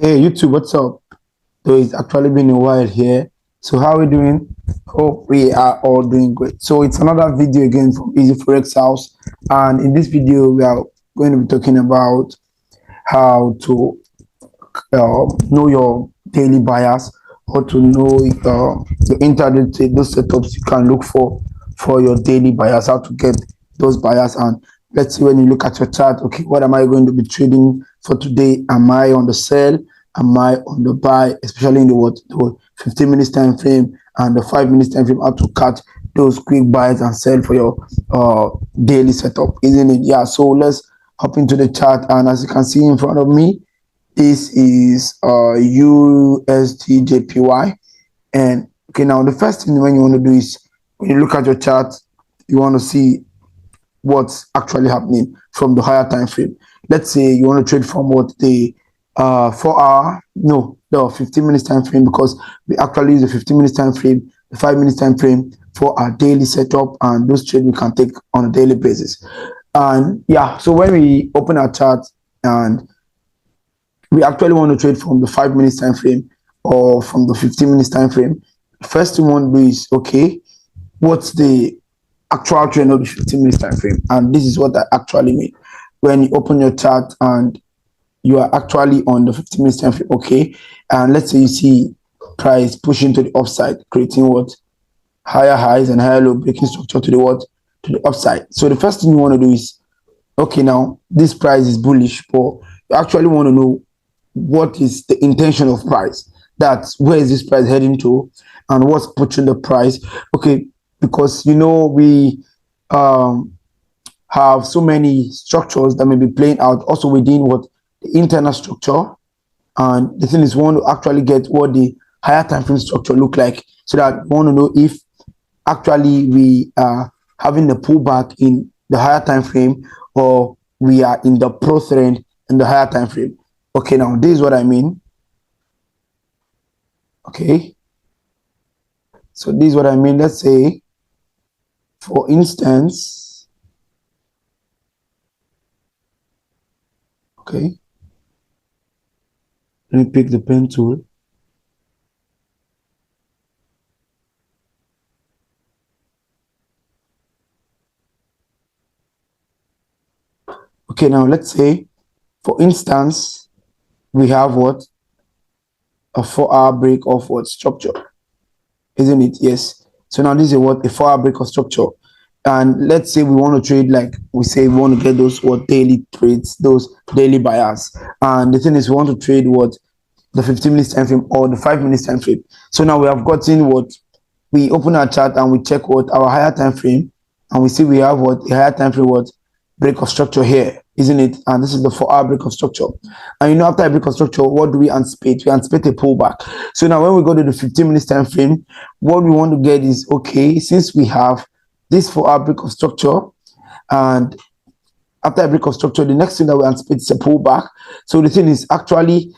Hey YouTube, what's up? So it's actually been a while here. So how are we doing? Hope we are all doing great. So it's another video again from Easy Forex House, and in this video we are going to be talking about how to know your daily bias, how to know your intraday those setups you can look for your daily bias, how to get those bias. And let's see, when you look at your chart, okay, what am I going to be trading for today? Am I on the sell? Am I on the buy? Especially in the 15 minutes time frame and the 5 minutes time frame, how to catch those quick buys and sell for your daily setup, isn't it? Yeah. So let's hop into the chart, and as you can see in front of me, this is USDJPY. And okay, now the first thing when you want to do is, when you look at your chart, you want to see what's actually happening from the higher time frame. Let's say you want to trade from what the 4 hour, no, the 15 minutes time frame, because we actually use the 15 minutes time frame, the 5 minutes time frame for our daily setup, and those trades we can take on a daily basis. And yeah, so when we open our chart and we actually want to trade from the 5 minutes time frame or from the 15 minutes time frame, first thing we want to do is, okay, what's the actual trend of the 15 minutes time frame? And this is what I actually mean. When you open your chart and you are actually on the 15 minutes time frame, okay, and let's say you see price pushing to the upside, creating what? Higher highs and higher low, breaking structure to the what? To the upside. So the first thing you want to do is, okay, now this price is bullish, but you actually want to know what is the intention of price. That's where is this price heading to, and what's pushing the price. Okay, because we um have so many structures that may be playing out also within what the internal structure. And the thing is, we want to actually get what the higher time frame structure look like, so that we want to know if actually we are having the pullback in the higher time frame, or we are in the pro trend in the higher time frame. Okay, now this is what I mean. Okay, so this is what I mean. Let's say, for instance, okay, let me pick the pen tool. Okay, now let's say, for instance, we have what? A 4 hour break of what structure, isn't it? Yes. So now this is what? A 4 hour break of structure. And let's say we want to trade, like we say, we want to get those what daily trades, those daily buyers. And the thing is, we want to trade what? The 15 minutes time frame or the 5 minutes time frame. So now we have gotten what? We open our chart and we check what our higher time frame, and we see we have what? A higher time frame what? Break of structure here, isn't it? And this is the 4 hour break of structure. And after a break of structure, what do we anticipate? We anticipate a pullback. So now when we go to the 15 minutes time frame, what we want to get is, okay, since we have this 4 hour break of structure, and after a break of structure, the next thing that we anticipate is a pullback. So the thing is, actually,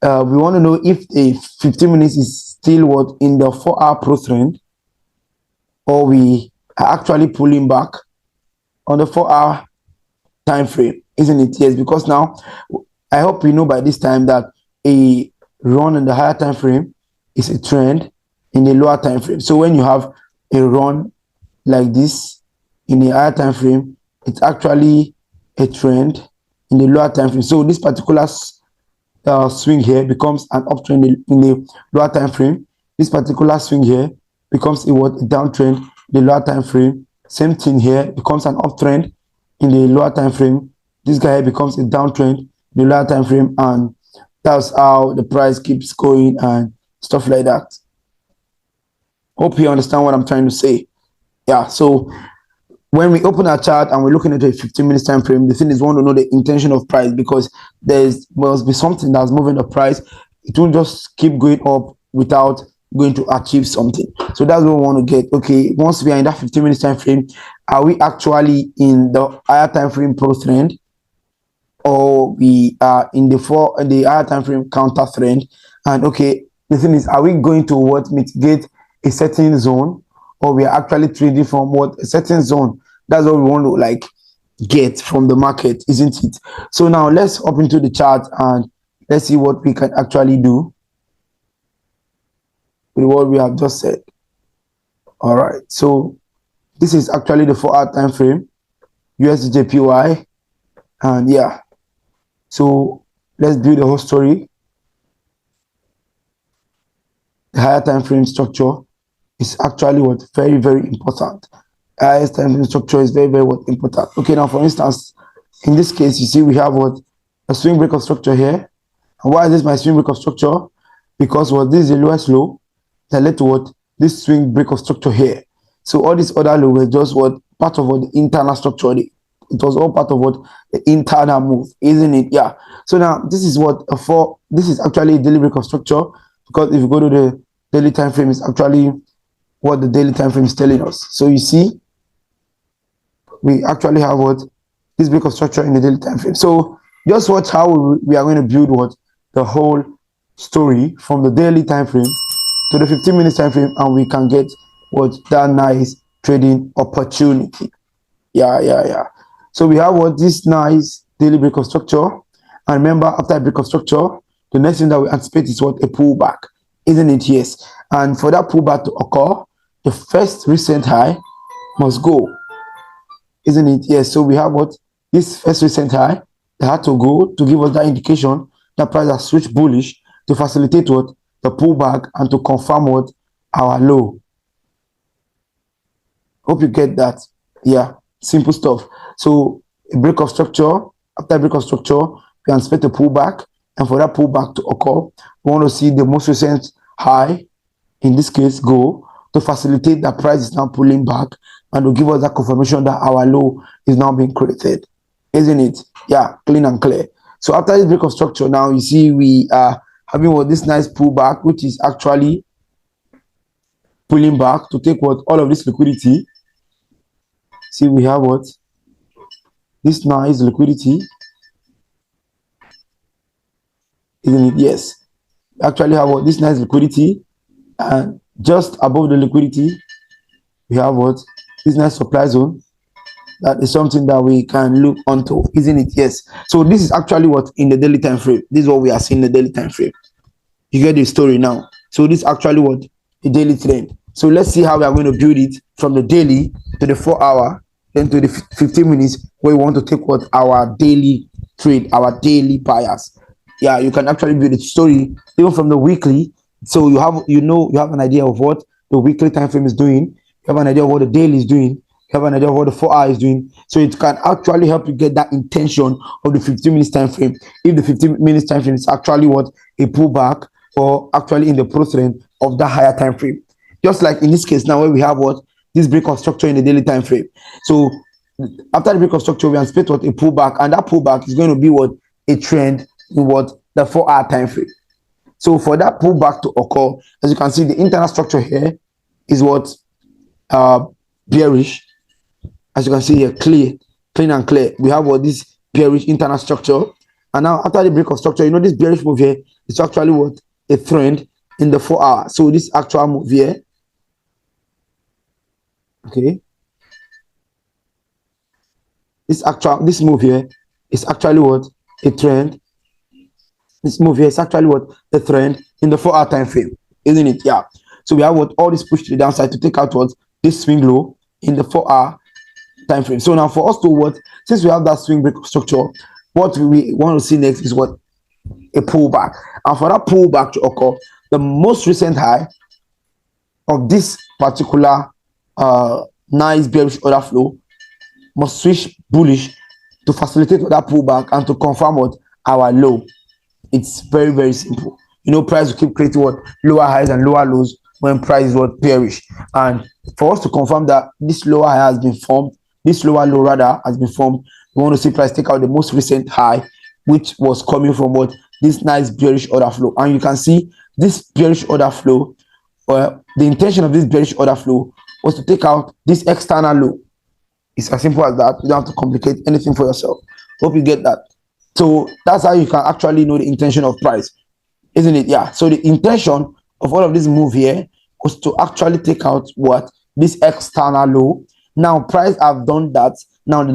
we want to know if the 15 minutes is still what? In the 4 hour pro trend, or we are actually pulling back on the 4 hour time frame, isn't it? Yes, because now I hope you know by this time that a run in the higher time frame is a trend in the lower time frame. So when you have a run like this in the higher time frame, it's actually a trend in the lower time frame. So this particular swing here becomes an uptrend in the lower time frame. This particular swing here becomes a downtrend in the lower time frame. Same thing here, becomes an uptrend in the lower time frame. This guy here becomes a downtrend in the lower time frame, and that's how the price keeps going and stuff like that. Hope you understand what I'm trying to say. Yeah, so when we open our chart and we're looking at a 15 minutes time frame, the thing is, we want to know the intention of price, because there must be something that's moving the price. It won't just keep going up without going to achieve something. So that's what we want to get. Okay, once we are in that 15 minutes time frame, are we actually in the higher time frame pro trend, or we are in the higher time frame counter trend? And okay, the thing is, are we going to what? Mitigate a certain zone, or we are actually trading from what? A certain zone? That's what we want to like get from the market, isn't it? So now let's hop into the chart and let's see what we can actually do with what we have just said. All right, so this is actually the 4-hour time frame, USDJPY, and yeah, so let's build the whole story. The higher time frame structure is actually what very, very important. Highest time frame structure is very, very what important. Okay, now for instance, in this case, you see we have what a swing break of structure here. And why is this my swing break of structure? Because what this is the lowest low that led to what this swing break of structure here. So all these other low were just what part of what the internal structure. It was all part of what the internal move, isn't it? Yeah. So now this is what this is actually a daily break of structure, because if you go to the daily time frame, it's actually what the daily time frame is telling us. So you see, we actually have what this break of structure in the daily time frame. So just watch how we are going to build what the whole story from the daily time frame to the 15 minutes time frame, and we can get what that nice trading opportunity. Yeah. So we have what this nice daily break of structure, and remember, after a break of structure, the next thing that we anticipate is what a pullback, isn't it? Yes. And for that pullback to occur, the first recent high must go, isn't it? Yes. So we have what this first recent high that had to go to give us that indication that price has switched bullish to facilitate what the pullback and to confirm what our low. Hope you get that. Yeah, simple stuff. So a break of structure, after a break of structure, we anticipate a pullback, and for that pullback to occur, we want to see the most recent high, in this case, go to facilitate that price is now pulling back and to give us that confirmation that our low is now being created, isn't it? Yeah, clean and clear. So after this break of structure, now you see we are having what this nice pullback, which is actually pulling back to take what all of this liquidity. See, we have what this nice liquidity, isn't it? Yes, we actually have what this nice liquidity, and just above the liquidity, we have what this nice supply zone. That is something that we can look onto, isn't it? Yes. So this is actually what in the daily time frame. This is what we are seeing in the daily time frame. You get the story now. So this is actually what the daily trend. So let's see how we are going to build it from the daily to the 4-hour, then to the 15 minutes, where we want to take what our daily trade, our daily buyers. Yeah, you can actually build the story even from the weekly. So you have an idea of what the weekly time frame is doing. You have an idea of what the daily is doing. You have an idea of what the 4-hour is doing. So it can actually help you get that intention of the 15 minutes time frame. If the 15 minutes time frame is actually what a pullback, or actually in the pro trend of that higher time frame. Just like in this case now, where we have what this break of structure in the daily time frame. So after the break of structure, we anticipate what a pullback, and that pullback is going to be what a trend in what the 4-hour time frame. So for that pullback to occur, as you can see, the internal structure here is what bearish. As you can see here, clean and clear. We have what this bearish internal structure, and now after the break of structure, this bearish move here is actually what a trend in the 4-hour. So this actual move here, okay, this move here is actually what a trend. This move here is actually what a trend in the 4-hour time frame, isn't it? Yeah. So we have what all this push to the downside to take out what this swing low in the 4-hour time frame. So now for us to what, since we have that swing break structure, what we want to see next is what a pullback. And for that pullback to occur, the most recent high of this particular nice bearish order flow must switch bullish to facilitate that pullback and to confirm what our low. It's very, very simple. Price will keep creating what lower highs and lower lows when price is what bearish. And for us to confirm that this lower high has been formed, this lower low rather has been formed, we want to see price take out the most recent high, which was coming from what this nice bearish order flow. And you can see this bearish order flow, the intention of this bearish order flow was to take out this external low. It's as simple as that. You don't have to complicate anything for yourself. Hope you get that. So that's how you can actually know the intention of price, isn't it? Yeah. So the intention of all of this move here was to actually take out what this external low. Now price have done that. Now the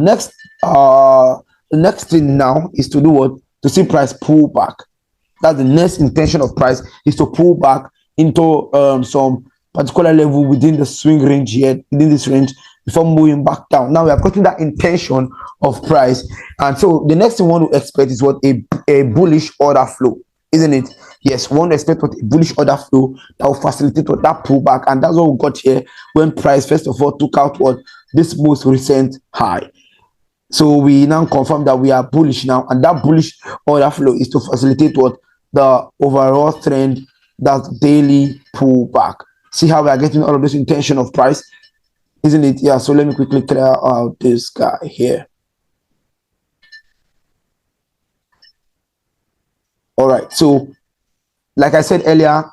next thing now is to do what? To see price pull back. That's the next intention of price, is to pull back into some particular level within the swing range here, within this range, before moving back down. Now we are getting that intention of price, and so the next thing we want to expect is what a bullish order flow, isn't it? Yes, we want to expect what a bullish order flow that will facilitate what that pullback, and that's what we got here when price first of all took out what this most recent high. So we now confirm that we are bullish now, and that bullish order flow is to facilitate what the overall trend, that daily pullback. See how we are getting all of this intention of price, isn't it? Yeah, so let me quickly clear out this guy here. All right, so like I said earlier,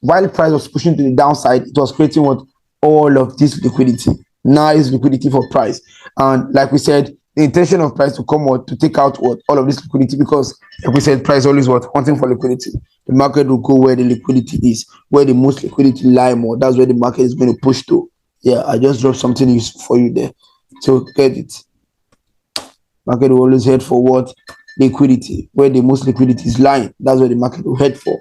while the price was pushing to the downside, it was creating what all of this liquidity, nice liquidity for price. And like we said, the intention of price to come out to take out what all of this liquidity, because like we said, price always what hunting for liquidity. The market will go where the liquidity is, where the most liquidity lie more. That's where the market is going to push to. Yeah, I just dropped something useful for you there, so get it. Market will always head for what? Liquidity, where the most liquidity is lying. That's where the market will head for.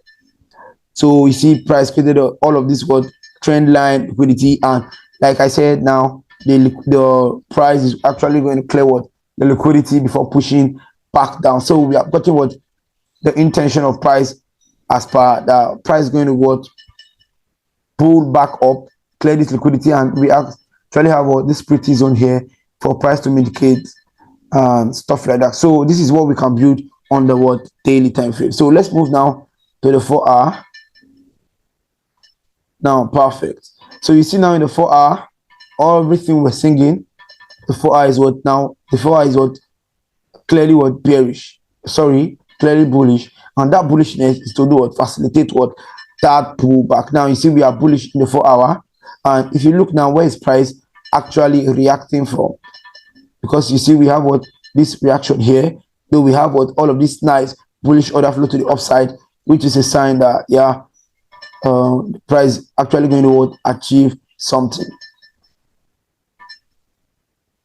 So you see price created all of this what trend line liquidity, and like I said, now the price is actually going to clear what the liquidity before pushing back down. So we are getting what the intention of price, as per the price going to what pull back up, clear this liquidity, and we actually have what this pretty zone here for price to mitigate and stuff like that. So this is what we can build on the what daily time frame. So let's move now to the 4 hour. Now, perfect. So you see now in the 4 hour, everything we're singing, the 4 hour is what now? The 4 hour is what clearly what bearish. Sorry, clearly bullish. And that bullishness is to do what? Facilitate what? That pullback. Now you see we are bullish in the 4 hour. And if you look now, where is price actually reacting from? Because you see we have what this reaction here. Though we have what all of this nice bullish order flow to the upside, which is a sign that yeah, the price actually going to achieve something,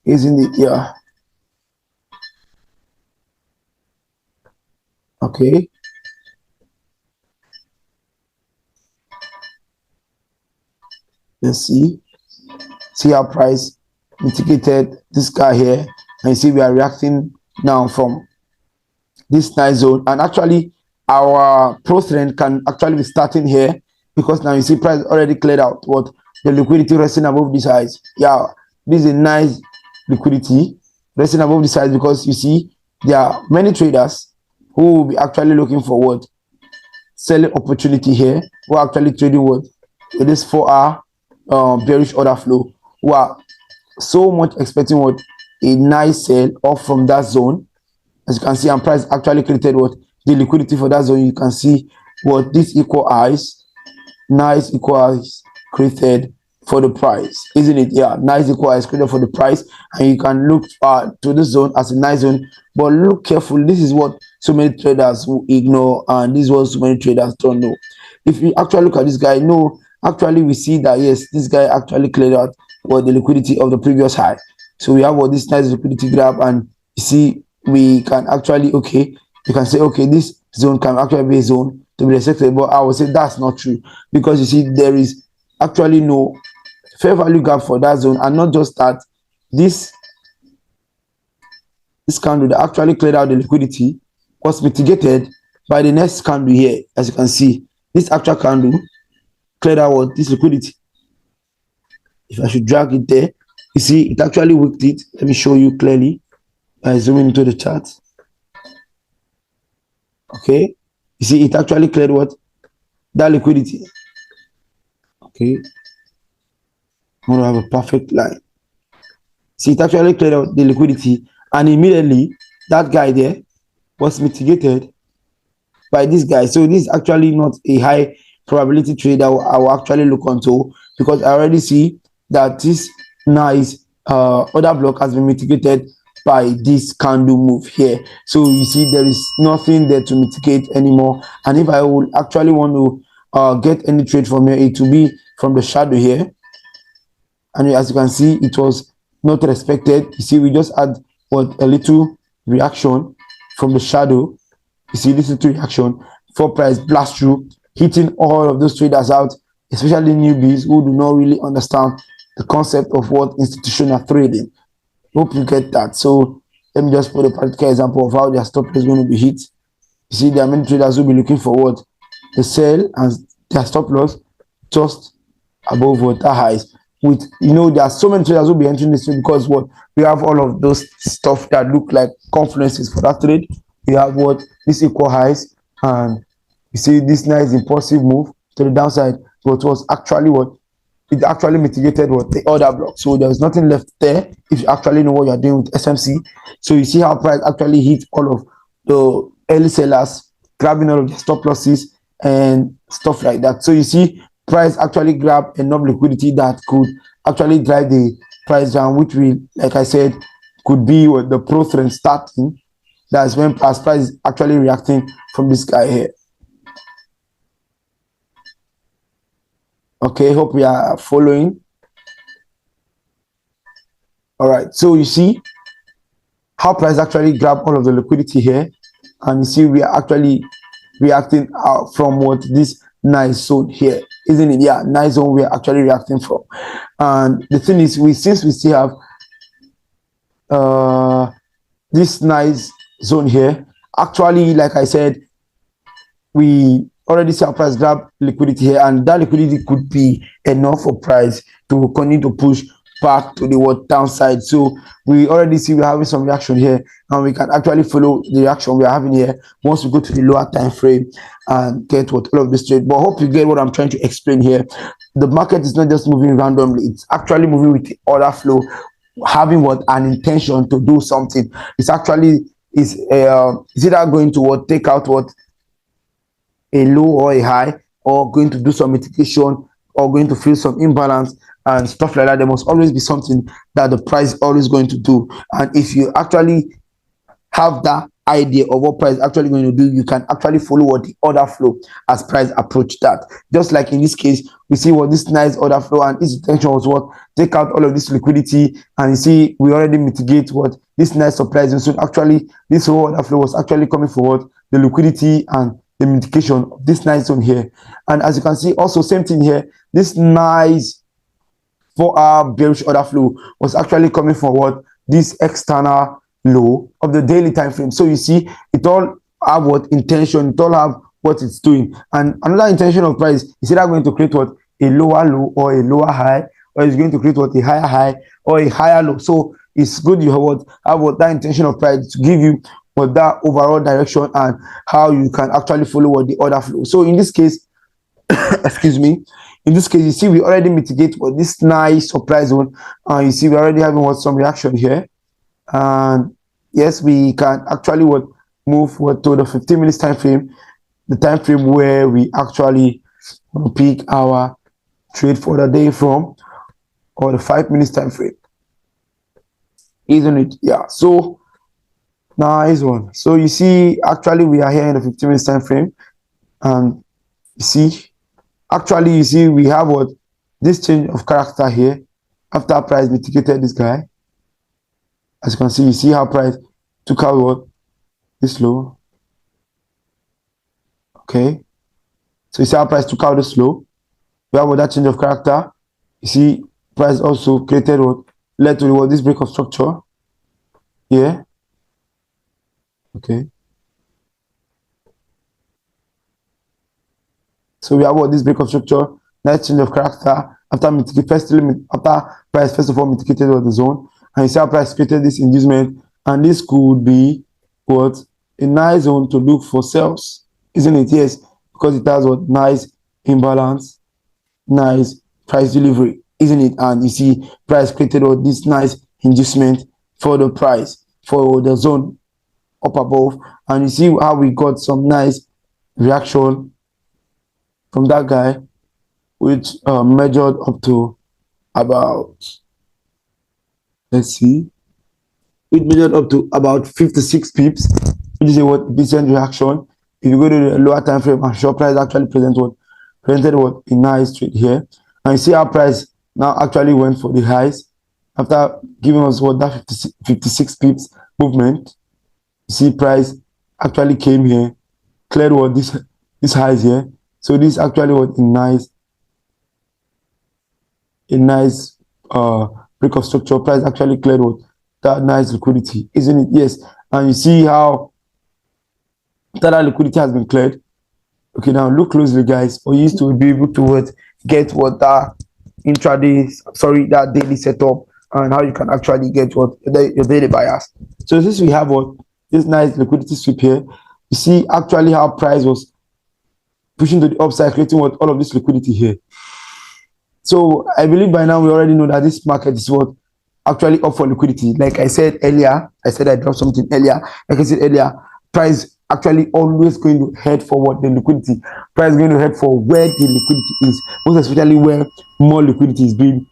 isn't it? Yeah. Okay. Let's see how price mitigated this guy here, and you see we are reacting now from this nice zone, and actually our pro trend can actually be starting here, because now you see price already cleared out what the liquidity resting above this highs. Yeah, this is a nice liquidity resting above this highs, because you see there are many traders who will be actually looking for what selling opportunity here, who are actually trading what with this 4 hour bearish order flow, who are so much expecting what a nice sell off from that zone. As you can see, and price actually created what the liquidity for that zone. You can see what this equal highs, nice equal highs created for the price, isn't it? Yeah, nice equal highs created for the price, and you can look to this zone as a nice zone, but look carefully. This is what so many traders will ignore, and this is what so many traders don't know. If you actually look at this guy, no, actually we see that yes, this guy actually cleared out what the liquidity of the previous high. So we have what this nice liquidity grab, and you see we can actually you can say this zone can actually be a zone to be respected, but I would say that's not true, because you see there is actually no fair value gap for that zone, and not just that, this candle that actually cleared out the liquidity was mitigated by the next candle here. As you can see, this actual candle cleared out what this liquidity. If I should drag it there, you see it actually worked it. Let me show you clearly by zooming into the chart. Okay, you see it actually cleared what that liquidity. Okay, I want to have a perfect line. See, it actually cleared out the liquidity, and immediately that guy there was mitigated by this guy. So this is actually not a high probability trade that I will actually look onto, because I already see that this nice order block has been mitigated by this candle move here. So you see there is nothing there to mitigate anymore, and if I would actually want to get any trade from here, it will be from the shadow here, and as you can see it was not respected. You see we just had what a little reaction from the shadow. You see this little reaction for price blast through, hitting all of those traders out, especially newbies who do not really understand the concept of what institutional trading. Hope you get that. So let me just put a practical example of how their stop loss is going to be hit. You see, there are many traders who will be looking for what? The sell and their stop loss just above what the highs. With there are so many traders who will be entering this trade because what we have all of those stuff that look like confluences for that trade. We have what these equal highs, and you see this nice impulsive move to the downside, but was actually what it actually mitigated what the other block. So there's nothing left there if you actually know what you're doing with SMC. So you see how price actually hit all of the early sellers, grabbing all of the stop losses and stuff like that. So you see price actually grab enough liquidity that could actually drive the price down, which will, like I said, could be what the pro trend starting. That's when price is actually reacting from this guy here. Okay, hope we are following. All right, so you see how price actually grab all of the liquidity here, and you see we are actually reacting from what this nice zone here, isn't it? Yeah, nice zone we are actually reacting from. And the thing is, since we still have this nice zone here, actually, like I said, we already see our price grab liquidity here, and that liquidity could be enough for price to continue to push back to the downside. So we already see we're having some reaction here, and we can actually follow the reaction we are having here once we go to the lower time frame and get what all of this trade. But I hope you get what I'm trying to explain here. The market is not just moving randomly, it's actually moving with the order flow, having what an intention to do something. It's actually is either going to take out what a low or a high, or going to do some mitigation, or going to feel some imbalance and stuff like that. There must always be something that the price is always going to do. And if you actually have that idea of what price is actually going to do, you can actually follow what the order flow as price approach that. Just like in this case, we see what this nice order flow, and its intention was what take out all of this liquidity, and you see we already mitigate what this nice supply zone. So actually this whole order flow was actually coming for what the liquidity and the mitigation of this nice zone here. And as you can see, also same thing here, this nice 4-hour bearish order flow was actually coming from what this external low of the daily time frame. So you see it all have what intention, it all have what it's doing. And another intention of price is either going to create what a lower low or a lower high, or it's going to create what a higher high or a higher low. So it's good you have what that intention of price to give you what that overall direction and how you can actually follow what the order flow. So in this case, excuse me, in this case, you see we already mitigate what this nice supply zone, and you see we're already having what some reaction here. And yes, we can actually move to the 15 minutes time frame, the time frame where we actually pick our trade for the day from, or the 5 minutes time frame, isn't it? Yeah, so nice one. So you see actually we are here in the 15 minutes time frame, and you see actually you see we have what this change of character here after price mitigated this guy. As you can see, you see how price took out what this low. Okay, so you see how price took out this low. We have that change of character. You see price also created what led to what this break of structure here. Okay, so we have what this break of structure, nice change of character after price first of all mitigated what the zone. And you see how price created this inducement, and this could be what a nice zone to look for sales, isn't it? Yes, because it has what nice imbalance, nice price delivery, isn't it? And you see price created what this nice inducement for the price for the zone up above, and you see how we got some nice reaction from that guy, which measured up to about, let's see, it measured up to about 56 pips, which is a decent reaction. If you go to the lower time frame, and short price actually presented what a nice trade here. And you see how price now actually went for the highs after giving us what that 56 pips movement. You see price actually came here, cleared what this this highs here. So this actually was a nice break of structure. Price actually cleared what that nice liquidity, isn't it? Yes. And you see how that liquidity has been cleared. Okay, now look closely, guys, for you to be able to get what that intraday, sorry, that daily setup, and how you can actually get what your daily bias. So since we have what this nice liquidity sweep here, you see actually how price was pushing to the upside, creating what all of this liquidity here. So I believe by now we already know that this market is what actually up for liquidity. Like I said earlier, I said I dropped something earlier. Like I said earlier, price actually always going to head for what the liquidity. Price going to head for where the liquidity is, most especially where more liquidity is being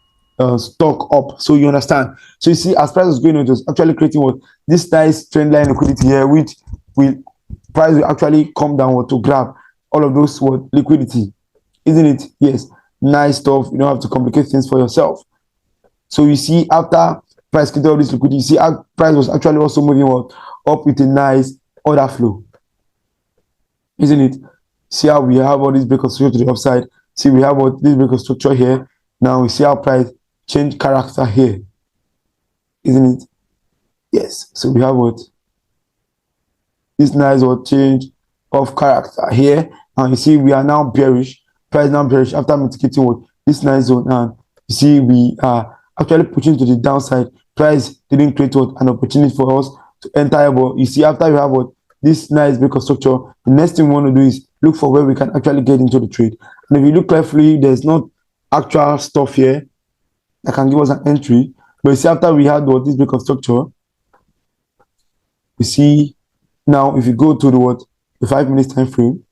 stock up. So you understand. So you see, as price is going on, it was actually creating what this nice trend line liquidity here, which will price will actually come down to grab all of those what liquidity, isn't it? Yes, nice stuff. You don't have to complicate things for yourself. So you see, after price created all this liquidity, you see price was actually also moving what up with a nice order flow, isn't it? See how we have all this break of structure to the upside. See, we have what this break of structure here. Now we see how price change character here, isn't it? Yes. So we have what this nice what change of character here, and you see we are now bearish. Price now bearish after mitigating what this nice zone, and you see we are actually pushing to the downside. Price didn't create what an opportunity for us to enter, but you see after we have what this nice break of structure, the next thing we want to do is look for where we can actually get into the trade. And if you look carefully, there's not actual stuff here that can give us an entry. But you see after we had what this break of structure, you see now if you go to the 5 minutes time frame,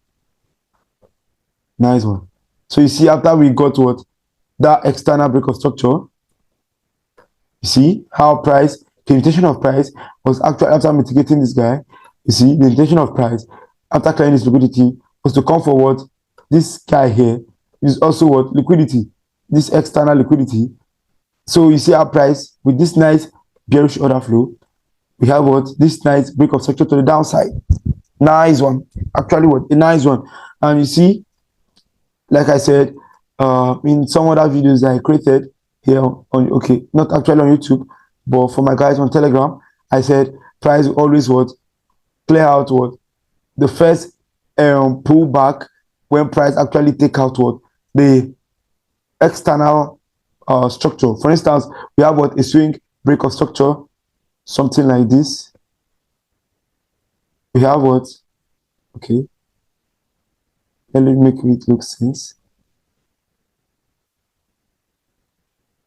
nice one. So you see after we got what that external break of structure, you see how price, the intention of price was actually after mitigating this guy. You see the intention of price after clearing this liquidity was to come forward. This guy here is also what liquidity, this external liquidity. So you see our price with this nice bearish order flow, we have what this nice break of structure to the downside. Nice one, actually what a nice one. And you see, like I said, in some other videos I created here on, okay, not actually on YouTube, but for my guys on Telegram, I said price always what clear out what the first pullback when price actually take out what the external structure. For instance, we have what a swing break of structure, something like this. We have what, okay, let me make it look sense.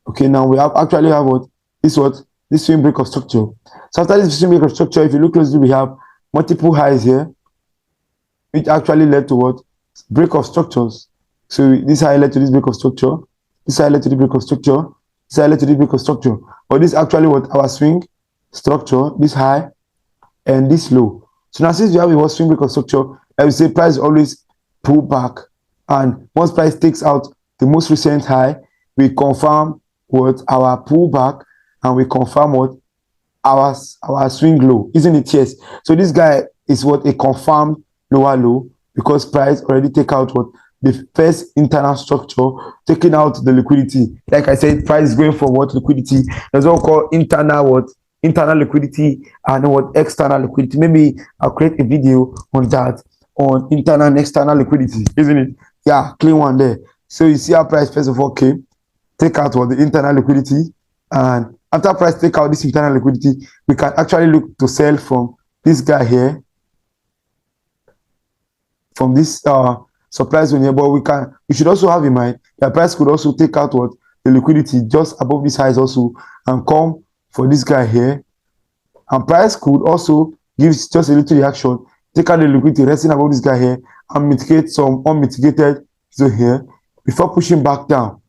Okay, now we have actually have what this swing break of structure. So after this swing break of structure, if you look closely, we have multiple highs here, which actually led to what break of structures. So this high led to this break of structure, this high led to the break of structure, this high led to the break of structure. But this actually what our swing structure, this high and this low. So now since we have a swing break of structure, I would say price always pull back, and once price takes out the most recent high, we confirm what our pullback, and we confirm what our swing low, isn't it? Yes. So this guy is what a confirmed lower low, because price already take out what the first internal structure, taking out the liquidity. Like I said, price is going for what liquidity. There's what we call internal what internal liquidity and what external liquidity. Maybe I'll create a video on that, on internal and external liquidity, isn't it? Yeah, clean one there. So you see our price first of all came, take out what the internal liquidity, and after price take out this internal liquidity, we can actually look to sell from this guy here, from this supply zone here. But we should also have in mind that price could also take out what the liquidity just above this highs also and come for this guy here, and price could also give just a little reaction, take out the liquidity resting above this guy here and mitigate some unmitigated zone here before pushing back down,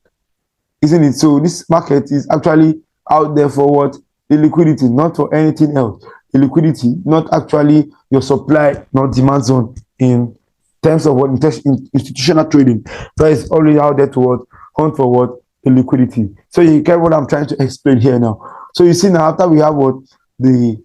isn't it? So this market is actually out there for what the liquidity, not for anything else. The liquidity, not actually your supply, not demand zone in terms of what institutional trading. Price is already out there to what hunt for what the liquidity. So you get what I'm trying to explain here now. So you see now after we have what the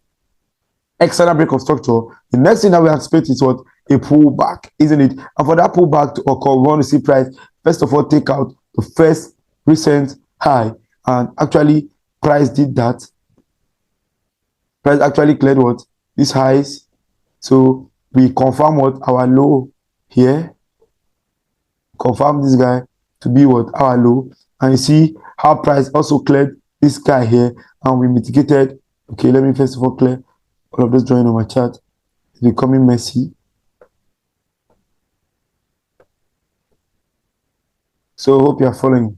external break of structure, the next thing that we anticipate is what a pullback, isn't it? And for that pullback to occur, we want to see price first of all take out the first recent high, and actually price did that. Price actually cleared what? These highs. So we confirm what? Our low here. Confirm this guy to be what? Our low. And you see how price also cleared this guy here, and we mitigated. Okay, let me first of all clear all of this drawing on my chart. It's becoming messy. So hope you are following.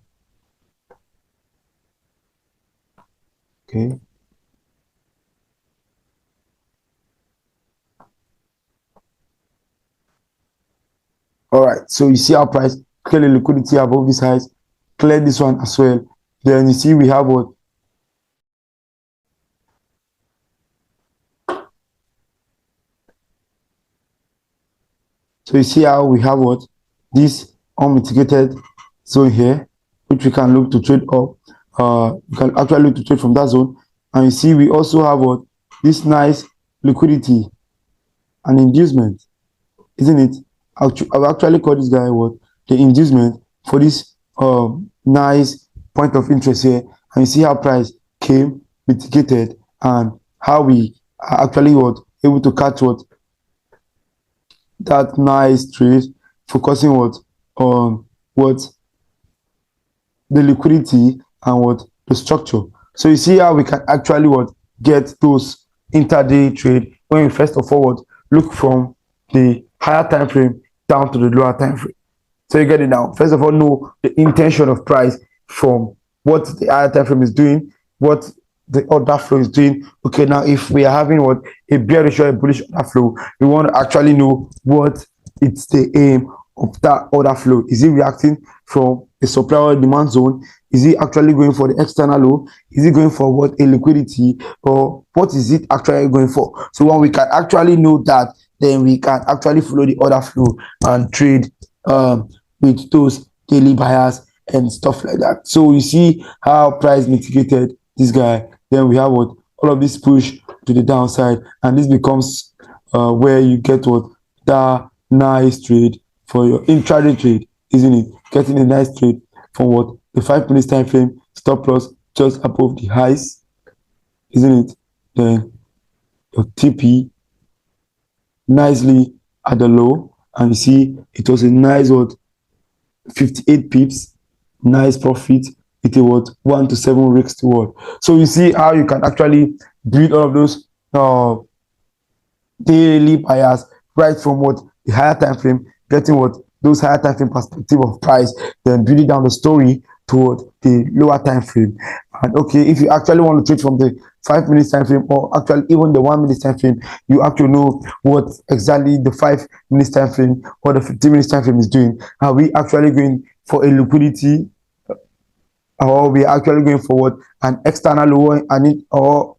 Okay. All right. So you see our price clear the liquidity above this highs, clear this one as well. Then you see we have what? So you see how we have what? This unmitigated zone here, which we can look to trade up. You can actually look to trade from that zone. And you see we also have what? This nice liquidity and inducement, isn't it? I've actually called this guy what? The inducement for this nice point of interest here. And you see how price came, mitigated, and how we are actually what? Able to catch what? That nice trade, focusing what? On what? The liquidity and what? The structure. So you see how we can actually what? Get those intraday trade when we first of all what? Look from the higher time frame down to the lower time frame. So you get it now. First of all, know the intention of price from what the higher time frame is doing, what the order flow is doing. Okay, now if we are having what? A bearish or a bullish order flow, we want to actually know what it's the aim of that order flow. Is it reacting from a supply or demand zone? Is it actually going for the external low? Is it going for what? A liquidity? Or what is it actually going for? So when we can actually know that, then we can actually follow the order flow and trade with those daily buyers and stuff like that. So you see how price mitigated this guy. Then we have what? All of this push to the downside, and this becomes where you get what? That nice trade for your intraday trade, isn't it? Getting a nice trade from what? The 5 minutes time frame, stop loss just above the highs, isn't it? Then your TP nicely at the low, and you see it was a nice what? 58 pips, nice profit. It was 1 to 7 weeks toward. So you see how you can actually build all of those daily buyers right from what? The higher time frame, getting what? Those higher time frame perspective of price, then building down the story toward the lower time frame. And okay, if you actually want to trade from the 5 minutes time frame, or actually even the 1 minute time frame, you actually know what exactly the 5 minutes time frame or the 15 minutes time frame is doing. Are we actually going for a liquidity, or we are actually going forward an external low and or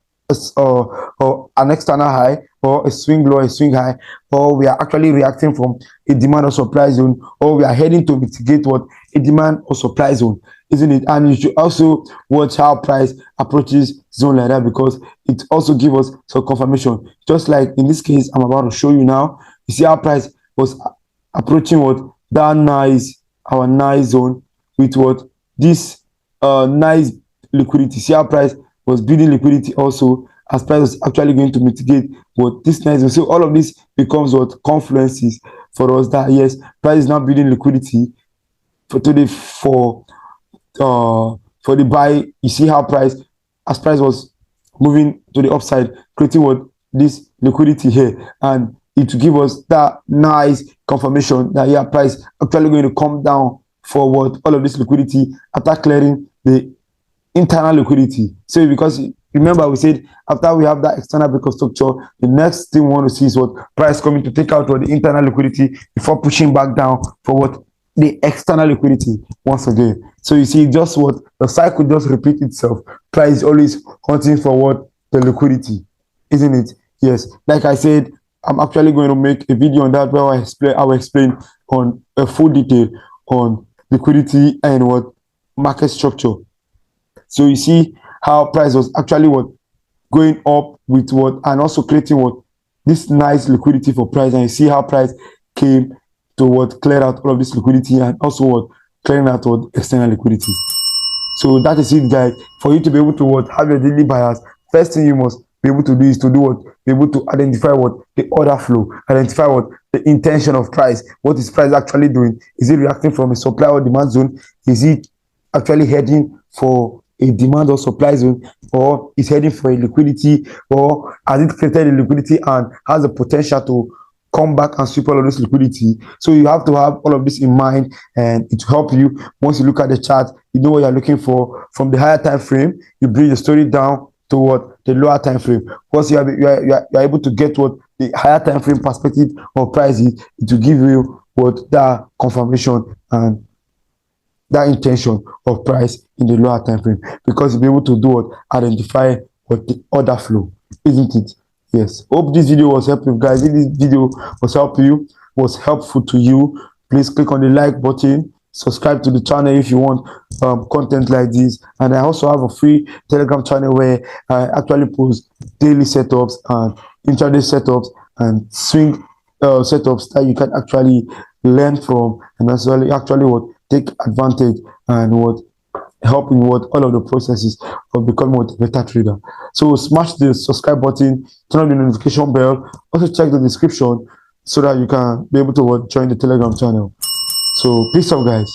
an external high, or a swing low, a swing high, or we are actually reacting from a demand or supply zone, or we are heading to mitigate what? A demand or supply zone, isn't it? And you should also watch how price approaches zone like that, because it also gives us some confirmation. Just like in this case I'm about to show you now, you see how price was approaching what? That nice, our nice zone with what? This nice liquidity. See how price was building liquidity also, as price was actually going to mitigate what? This nice zone. So all of this becomes what? Confluences for us that yes, price is now building liquidity for today for the buy. You see how price, as price was moving to the upside, creating what? This liquidity here, and it will give us that nice confirmation that yeah, price actually going to come down for what? All of this liquidity after clearing the internal liquidity. So because remember we said after we have that external break of structure, the next thing we want to see is what? Price coming to take out what? The internal liquidity before pushing back down for what? The external liquidity once again. So you see just what? The cycle just repeat itself. Price always hunting for what? The liquidity, isn't it? Yes, like I said, I'm actually going to make a video on that where I will explain on a full detail on liquidity and what? Market structure. So you see how price was actually what? Going up with what? And also creating what? this nice liquidity for price, and you see how price came to what clear out all of this liquidity, and also what clearing out what external liquidity. So that is it, guys. For you to be able to what have your daily bias, first thing you must be able to do is to do what, be able to identify what the order flow, identify what the intention of price. What is price actually doing? Is it reacting from a supply or demand zone? Is it actually heading for a demand or supply zone, or is heading for a liquidity, or has it created a liquidity and has the potential to come back and sweep all of this liquidity? So you have to have all of this in mind, and it will help you. Once you look at the chart, you know what you're looking for. From the higher time frame, you bring the story down to what the lower time frame. Once you are able to get what the higher time frame perspective of prices, it will give you what that confirmation and that intention of price in the lower time frame, because you'll be able to do what, identify what the order flow, isn't it? Yes. Hope this video was helpful, guys. If this video was helpful to you, please click on the like button, subscribe to the channel if you want content like this. And I also have a free Telegram channel where I actually post daily setups and intraday setups and swing setups that you can actually learn from, and actually what take advantage and what help in what all of the processes of becoming what a better trader. So smash the subscribe button, turn on the notification bell, also check the description so that you can be able to join the Telegram channel. So peace out, guys.